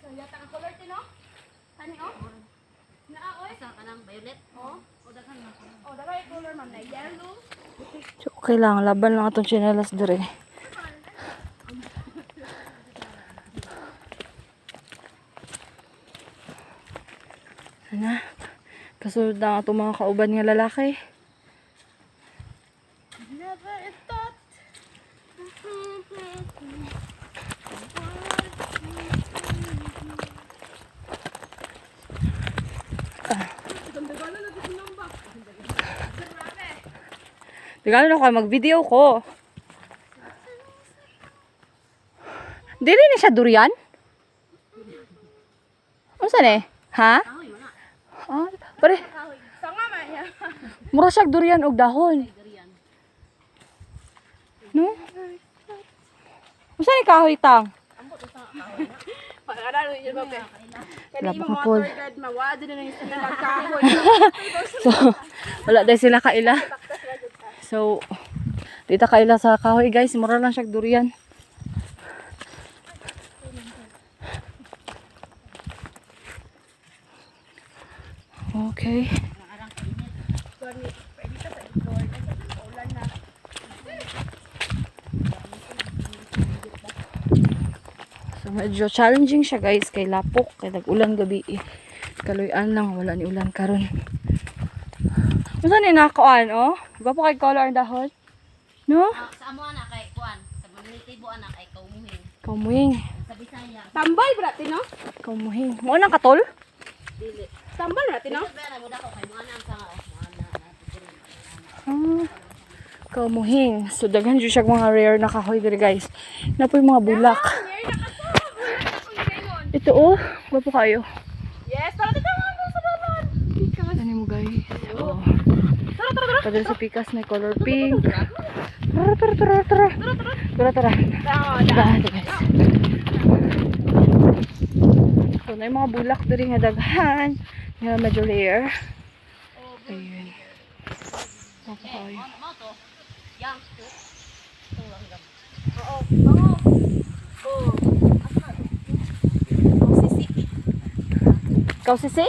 Yata ang color tino. Kani oh. Naa oy. Asa ka nang violet? Oh. O daghan na. Oh, dagay color man na yellow. So, okay lang, laban lang atong chinelas dire. Ana, kasunod na atong mga kauban nga lalaki. Never thought. Tigalo na ako, mag-video ko. Dili na siya durian? Ano saan eh? Ha? Kahoy man na. Ah, pare, Sanga man ya. mura siya durian og dahon. Durian. No? Ano saan yung kahoy tang? Para ro yun ba. Kani Wala mo pa ka, Paul. motor guard mawad na yung sa kahoy. So, wala dahil sila kaila. So, dita kaila sa kahoy guys. Mura lang siya durian. Okay. Arang kainit. Sorry, pwede ta sa door kasi ulan na. So, medyo challenging siya guys. Kay lapok. Kay nag-ulan gabi eh. Kaluyan lang. Wala ni ulan karon. Saan ni nakuan oh? Iba po kay color ang dahon? No? Sa amo ana kay kuan. Sa manitibo ana kay kaumuhin. Kamuhing. Sa Bisaya. Tambay bra tino. Kamuhing. Mo nang katol? Dili. Tambay bra tino. Dili ba na mo dako kay mo ana ang sanga oh. Mo ana Ah, kamuhing. So, daghan dyan siya mga rare na kahoy diri guys. Na po yung mga bulak. Ito oh. Iba po kayo. Yes, tara tara sa dalan. Ano mo guys? Oh. Padala sa pikas na color pink. Tara, tara, tara, tara. Tara, tara. Tara, guys. So, na yung mga bulak diri nga daghan. Nga medyo rare. Ayun. Okay. Mo to. Yang. Ito lang gam. Oo. Oo. Oh. Ikaw sisi?